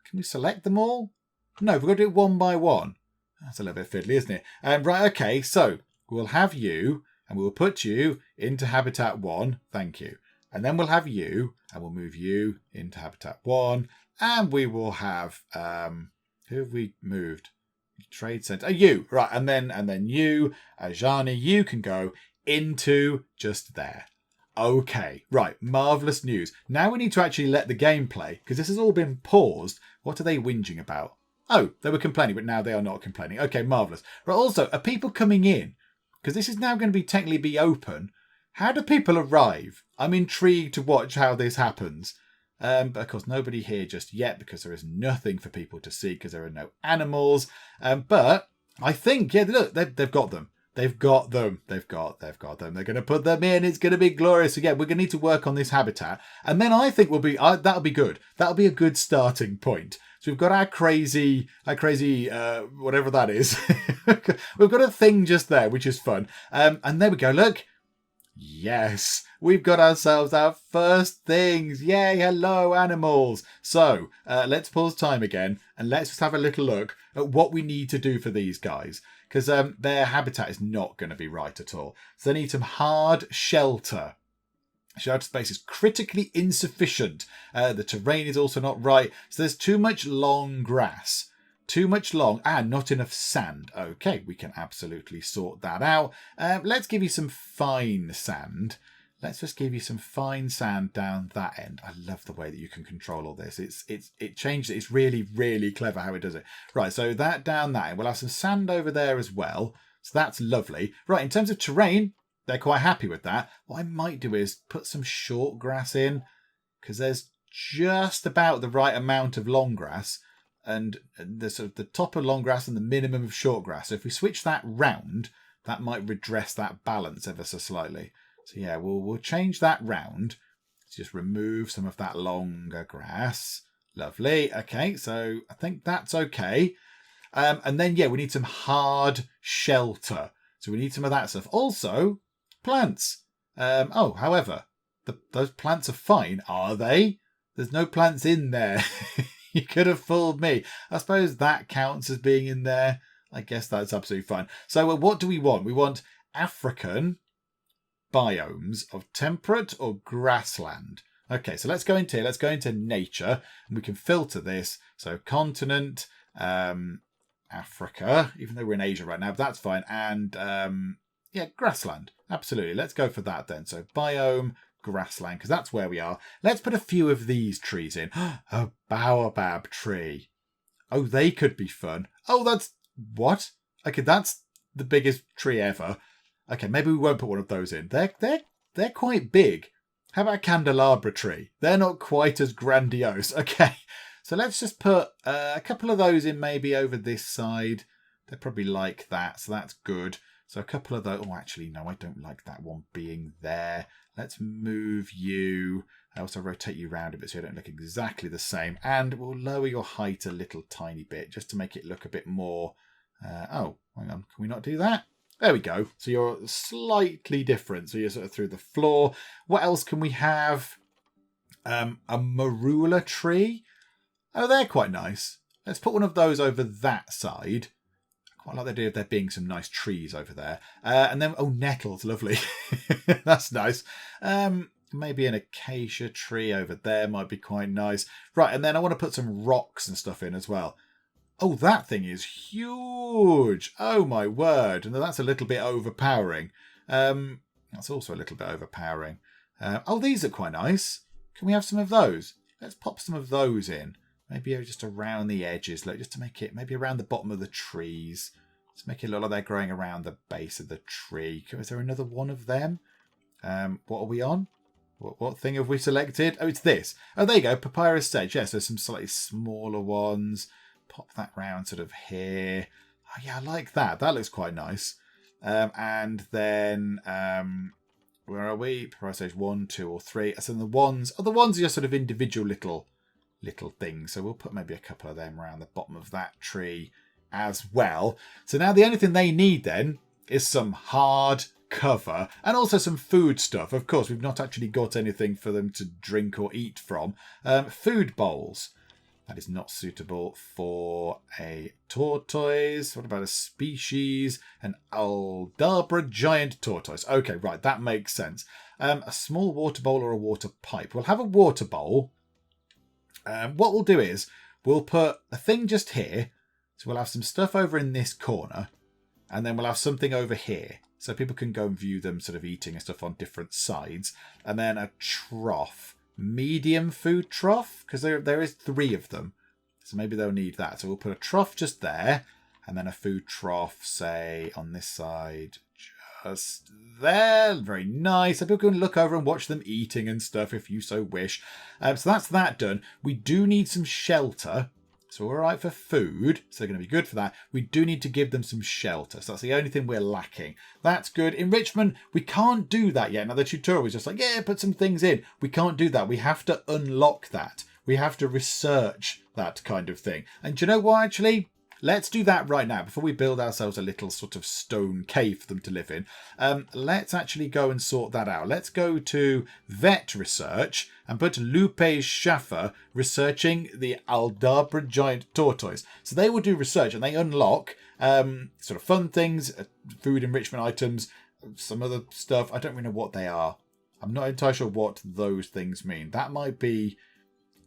S1: Can we select them all? No, we've got to do it one by one. That's a little bit fiddly, isn't it? Right, okay, so we'll have you and we'll put you into habitat 1. Thank you. And then we'll have you, and we'll move you into habitat 1. And we will have, who have we moved? Trade center. You, right. And then you, Ajani, you can go into just there. Okay, right. Marvellous news. Now we need to actually let the game play, because this has all been paused. What are they whinging about? Oh, they were complaining, but now they are not complaining. Okay, marvellous. Right, also, are people coming in? Because this is now going to be technically be open. How do people arrive? I'm intrigued to watch how this happens. But of course, nobody here just yet because there is nothing for people to see because there are no animals. But I think, yeah, look, they've got them. They've got them. They've got them. They're going to put them in. It's going to be glorious. Again, we're going to need to work on this habitat. And then I think that'll be good. That'll be a good starting point. So we've got our crazy, whatever that is. We've got a thing just there, which is fun. And there we go. Look. Yes, we've got ourselves our first things. Yay, hello, animals. So let's pause time again and let's just have a little look at what we need to do for these guys. Because their habitat is not going to be right at all. So they need some hard shelter. Shelter space is critically insufficient. The terrain is also not right. So there's too much long grass. Too much long and not enough sand. Okay, we can absolutely sort that out. Let's give you some fine sand. Let's just give you some fine sand down that end. I love the way that you can control all this. It changed it. It's really, really clever how it does it. Right, so that down that end. We'll have some sand over there as well. So that's lovely. Right, in terms of terrain, they're quite happy with that. What I might do is put some short grass in because there's just about the right amount of long grass. And the sort of the top of long grass and the minimum of short grass. So if we switch that round, that might redress that balance ever so slightly. So yeah, we'll change that round. Let's just remove some of that longer grass. Lovely. Okay, so I think that's okay. And then yeah, we need some hard shelter. So we need some of that stuff. Also, plants. However, those plants are fine, are they? There's no plants in there. You could have fooled me. I suppose that counts as being in there. I guess that's absolutely fine. So what do we want? We want African biomes of temperate or grassland. Okay, so let's go into here. Let's go into nature and we can filter this. So continent, Africa, even though we're in Asia right now, but that's fine. And yeah, grassland. Absolutely. Let's go for that then. So biome, grassland, because that's where we are. Let's put a few of these trees in. A baobab tree. Oh, they could be fun. Oh, that's what? Okay, that's the biggest tree ever. Okay, maybe we won't put one of those in. They're quite big. How about a candelabra tree? They're not quite as grandiose. Okay, so let's just put a couple of those in maybe over this side. They're probably like that, so that's good. So a couple of those. Oh, actually, no, I don't like that one being there. Let's move you. I also rotate you around a bit so you don't look exactly the same. And we'll lower your height a little tiny bit just to make it look a bit more... oh, hang on. Can we not do that? There we go. So you're slightly different. So you're sort of through the floor. What else can we have? A marula tree. Oh, they're quite nice. Let's put one of those over that side. Quite like the idea of there being some nice trees over there. And then, oh, nettles, lovely. That's nice. Maybe an acacia tree over there might be quite nice. Right, and then I want to put some rocks and stuff in as well. Oh, that thing is huge. Oh, my word. And that's a little bit overpowering. That's also a little bit overpowering. Oh, these are quite nice. Can we have some of those? Let's pop some of those in. Maybe just around the edges, like just to make it, maybe around the bottom of the trees. Let's make it look like they're growing around the base of the tree. Is there another one of them? What are we on? What thing have we selected? Oh, it's this. Oh, there you go. Papyrus sedge. Yes, there's some slightly smaller ones. Pop that round sort of here. Oh, yeah, I like that. That looks quite nice. And then, where are we? Papyrus sedge 1, 2, or 3. So the ones are just sort of individual little things. So we'll put maybe a couple of them around the bottom of that tree as well. So now the only thing they need then is some hard cover and also some food stuff. Of course, we've not actually got anything for them to drink or eat from. Food bowls. That is not suitable for a tortoise. What about a species? An Aldabra giant tortoise. Okay, right, that makes sense. A small water bowl or a water pipe. We'll have a water bowl. What we'll do is we'll put a thing just here. So we'll have some stuff over in this corner. And then we'll have something over here. So people can go and view them sort of eating and stuff on different sides. And then a trough. Medium food trough. Because there is 3 of them. So maybe they'll need that. So we'll put a trough just there. And then a food trough, say, on this side. Just there. Very nice. So people can look over and watch them eating and stuff if you so wish. So that's that done. We do need some shelter. So we're all right for food. So they're going to be good for that. We do need to give them some shelter. So that's the only thing we're lacking. That's good. Enrichment, we can't do that yet. Now the tutorial was just like, yeah, put some things in. We can't do that. We have to unlock that. We have to research that kind of thing. And do you know what, actually? Let's do that right now before we build ourselves a little sort of stone cave for them to live in. Let's actually go and sort that out. Let's go to vet research and put Lupe Schaffer researching the Aldabra giant tortoise. So they will do research and they unlock sort of fun things, food enrichment items, some other stuff. I don't really know what they are. I'm not entirely sure what those things mean. That might be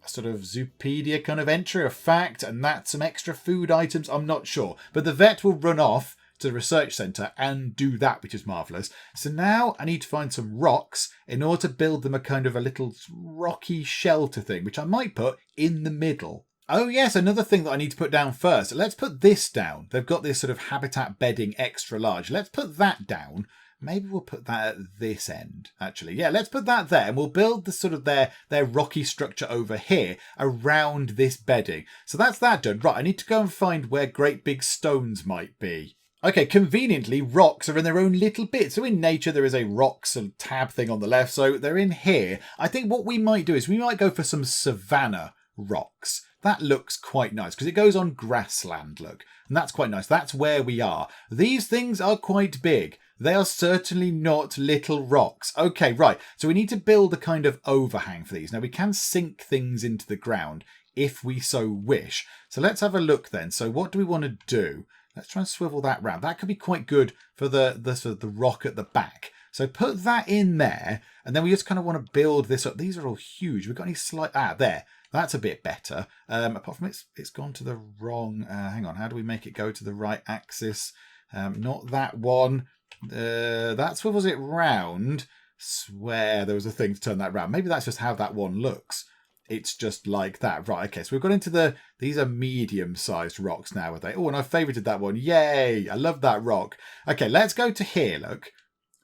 S1: sort of Zoopedia kind of entry, a fact, and that's some extra food items. I'm not sure. But the vet will run off to the research centre and do that, which is marvellous. So now I need to find some rocks in order to build them a kind of a little rocky shelter thing, which I might put in the middle. Oh yes, another thing that I need to put down first. Let's put this down. They've got this sort of habitat bedding extra large. Let's put that down. Maybe we'll put that at this end, actually. Yeah, let's put that there. And we'll build the sort of their rocky structure over here around this bedding. So that's that done. Right, I need to go and find where great big stones might be. Okay, conveniently, rocks are in their own little bit. So in nature, there is a rocks and tab thing on the left. So they're in here. I think what we might do is we might go for some savanna rocks. That looks quite nice because it goes on grassland, look. And that's quite nice. That's where we are. These things are quite big. They are certainly not little rocks. Okay, right. So we need to build a kind of overhang for these. Now, we can sink things into the ground if we so wish. So let's have a look then. So what do we want to do? Let's try and swivel that round. That could be quite good for the sort of the rock at the back. So put that in there. And then we just kind of want to build this up. These are all huge. We've got any slight... there. That's a bit better. Apart from it's gone to the wrong... hang on. How do we make it go to the right axis? Not that one. That swivels it round. Swear there was a thing to turn that round. Maybe that's just how that one looks. It's just like that. Right, okay, so we've got into these are medium-sized rocks now, are they? Oh, and I favorited that one. Yay! I love that rock. Okay, let's go to here, look.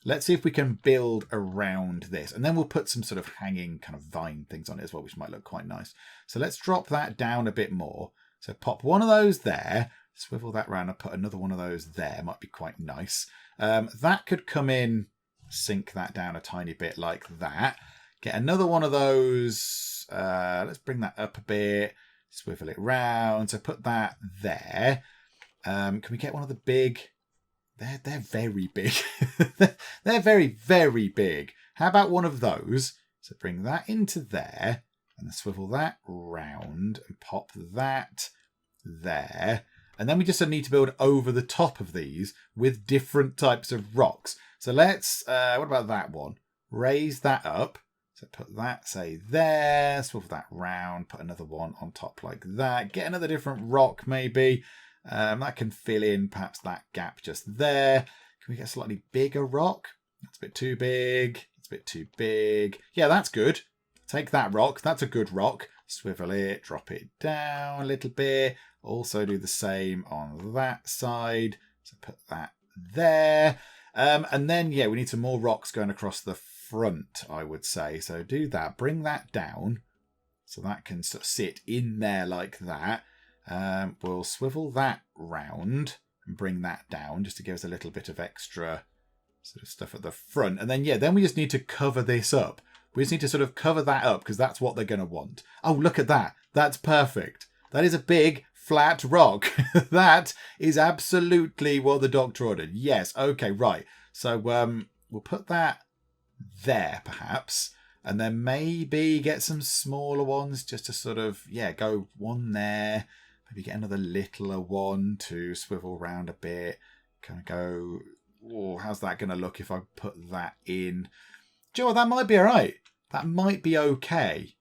S1: Let's see if we can build around this. And then we'll put some sort of hanging kind of vine things on it as well, which might look quite nice. So let's drop that down a bit more. So pop one of those there. Swivel that round and put another one of those there. Might be quite nice. That could come in, sink that down a tiny bit like that. Get another one of those. Let's bring that up a bit. Swivel it round. So put that there. Can we get one of the big... They're very big. They're very, very big. How about one of those? So bring that into there. And then swivel that round. And pop that there. And then we just need to build over the top of these with different types of rocks. So let's, what about that one? Raise that up. So put that, say, there. Swivel that round. Put another one on top like that. Get another different rock, maybe. That can fill in perhaps that gap just there. Can we get a slightly bigger rock? That's a bit too big. It's a bit too big. Yeah, that's good. Take that rock. That's a good rock. Swivel it, drop it down a little bit. Also do the same on that side. So put that there. And then, yeah, we need some more rocks going across the front, I would say. So do that. Bring that down. So that can sort of sit in there like that. We'll swivel that round and bring that down just to give us a little bit of extra sort of stuff at the front. And then, yeah, then we just need to cover this up. We just need to sort of cover that up because that's what they're going to want. Oh, look at that. That's perfect. That is a big flat rock. That is absolutely what the doctor ordered. Yes. Okay, right. So we'll put that there perhaps. And then maybe get some smaller ones just to sort of, yeah, go one there. Maybe get another littler one to swivel around a bit. Kind of go, oh, how's that going to look if I put that in? Do you know what? That might be all right. That might be okay.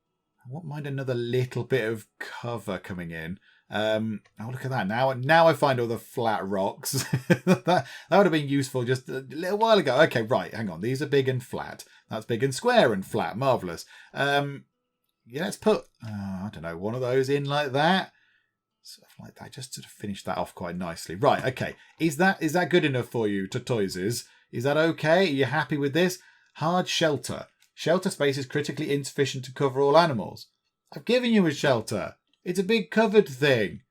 S1: I won't mind another little bit of cover coming in. Oh, look at that. Now I find all the flat rocks. that would have been useful just a little while ago. Okay, right. Hang on. These are big and flat. That's big and square and flat. Marvellous. Yeah, let's put, I don't know, one of those in like that. Sort of like that. Just to finish that off quite nicely. Right, okay. Is that good enough for you, Tortoises? Is that okay? Are you happy with this? Hard shelter. Shelter space is critically insufficient to cover all animals. I've given you a shelter. It's a big covered thing.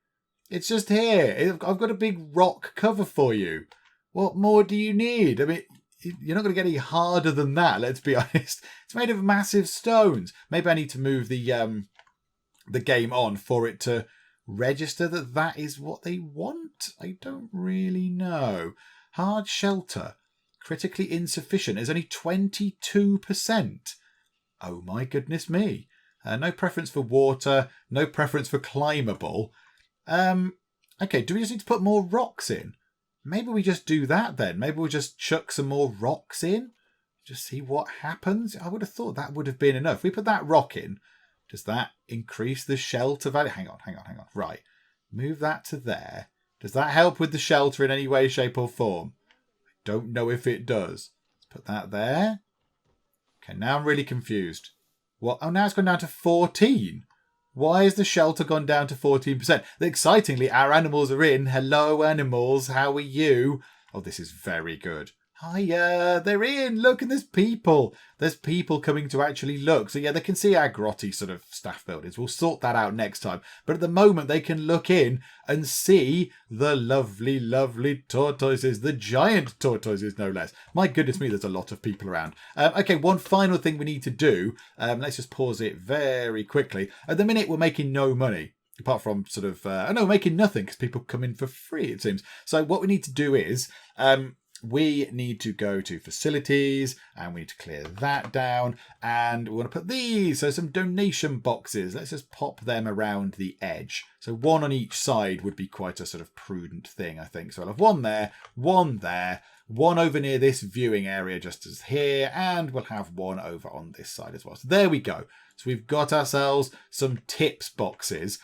S1: It's just here. I've got a big rock cover for you. What more do you need? I mean, you're not going to get any harder than that, let's be honest. It's made of massive stones. Maybe I need to move the game on for it to register that that is what they want. I don't really know. Hard shelter. Critically insufficient. There's only 22%. Oh my goodness me. No preference for water. No preference for climbable. Okay, do we just need to put more rocks in? Maybe we just do that then. Maybe we'll just chuck some more rocks in. Just see what happens. I would have thought that would have been enough. If we put that rock in, does that increase the shelter value? Hang on. Right. Move that to there. Does that help with the shelter in any way, shape or form? I don't know if it does. Let's put that there. Okay, now I'm really confused. What? Oh, now it's gone down to 14. Why has the shelter gone down to 14%? Excitingly, our animals are in. Hello, animals. How are you? Oh, this is very good. Hiya, they're in. Look, and there's people. There's people coming to actually look. So yeah, they can see our grotty sort of staff buildings. We'll sort that out next time. But at the moment, they can look in and see the lovely, lovely tortoises. The giant tortoises, no less. My goodness me, there's a lot of people around. Okay, one final thing we need to do. Let's just pause it very quickly. At the minute, we're making no money. Apart from sort of, making nothing because people come in for free, it seems. So what we need to do is... we need to go to facilities and we need to clear that down, and we want to put these, so some donation boxes. Let's just pop them around the edge. So one on each side would be quite a sort of prudent thing, I think. So I'll have one there, one over near this viewing area just as here, and we'll have one over on this side as well. So there we go. So we've got ourselves some tips boxes.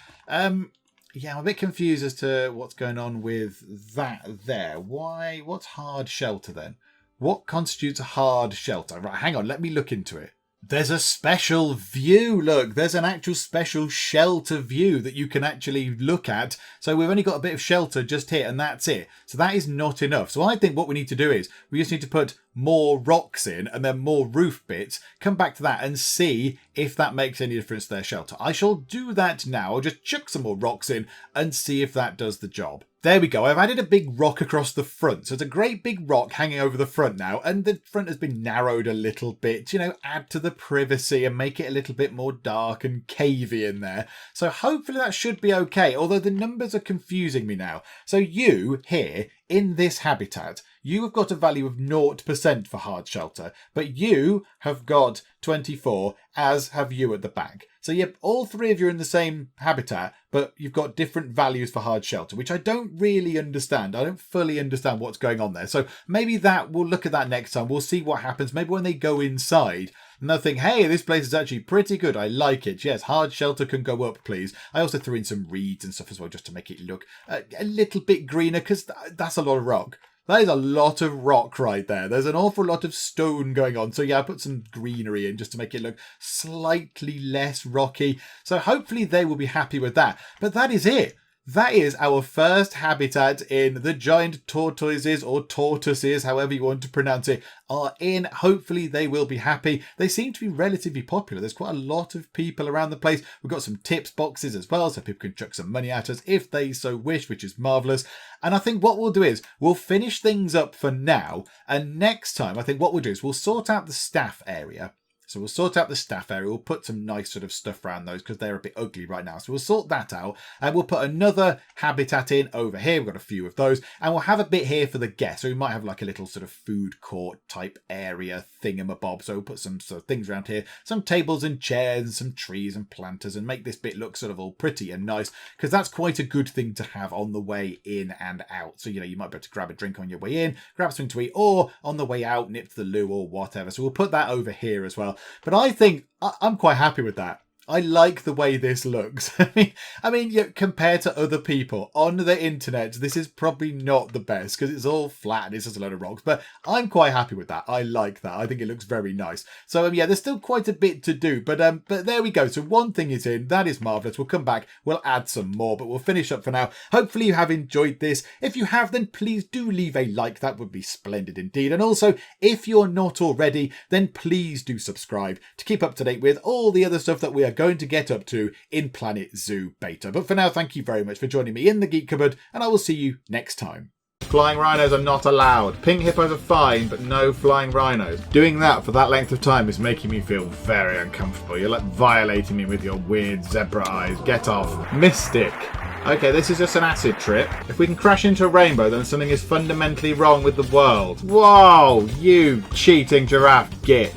S1: Yeah, I'm a bit confused as to what's going on with that there. Why? What's hard shelter then? What constitutes a hard shelter? Right, hang on, let me look into it. There's a special view. Look, there's an actual special shelter view that you can actually look at. So we've only got a bit of shelter just here and that's it. So that is not enough. So I think what we need to do is we just need to put more rocks in and then more roof bits. Come back to that and see if that makes any difference to their shelter. I shall do that now. I'll just chuck some more rocks in and see if that does the job. There we go. I've added a big rock across the front. So it's a great big rock hanging over the front now. And the front has been narrowed a little bit, add to the privacy and make it a little bit more dark and cavey in there. So hopefully that should be okay. Although the numbers are confusing me now. So you here in this habitat, you have got a value of 0% for hard shelter, but you have got 24, as have you at the back. So yep, all three of you are in the same habitat, but you've got different values for hard shelter, which I don't really understand. I don't fully understand what's going on there. So maybe we'll look at that next time. We'll see what happens. Maybe when they go inside, and they'll think, hey, this place is actually pretty good. I like it. Yes, hard shelter can go up, please. I also threw in some reeds and stuff as well, just to make it look a little bit greener, because that's a lot of rock. That is a lot of rock right there. There's an awful lot of stone going on. So yeah, I put some greenery in just to make it look slightly less rocky. So hopefully they will be happy with that. But that is it. That is our first habitat in the giant tortoises, or tortoises, however you want to pronounce it, are in. Hopefully they will be happy. They seem to be relatively popular. There's quite a lot of people around the place. We've got some tips boxes as well, so people can chuck some money at us if they so wish, which is marvellous. And I think what we'll do is we'll finish things up for now. And next time, I think what we'll do is we'll sort out the staff area. So we'll sort out the staff area. We'll put some nice sort of stuff around those because they're a bit ugly right now. So we'll sort that out. And we'll put another habitat in over here. We've got a few of those. And we'll have a bit here for the guests. So we might have like a little sort of food court type area thingamabob. So we'll put some sort of things around here. Some tables and chairs and some trees and planters and make this bit look sort of all pretty and nice. Because that's quite a good thing to have on the way in and out. So, you might be able to grab a drink on your way in, grab something to eat, or on the way out, nip to the loo or whatever. So we'll put that over here as well. But I think I'm quite happy with that. I like the way this looks. I mean, compared to other people on the internet, this is probably not the best because it's all flat and it's just a load of rocks. But I'm quite happy with that. I like that. I think it looks very nice. So yeah, there's still quite a bit to do. But there we go. So one thing is in. That is marvellous. We'll come back. We'll add some more. But we'll finish up for now. Hopefully you have enjoyed this. If you have, then please do leave a like. That would be splendid indeed. And also, if you're not already, then please do subscribe to keep up to date with all the other stuff that we are going to get up to in Planet Zoo Beta. But for now, thank you very much for joining me in the Geek Cupboard, and I will see you next time. Flying rhinos are not allowed. Pink hippos are fine, but no flying rhinos. Doing that for that length of time is making me feel very uncomfortable. You're like violating me with your weird zebra eyes. Get off. Mystic. Okay, this is just an acid trip. If we can crash into a rainbow, then something is fundamentally wrong with the world. Whoa, you cheating giraffe git.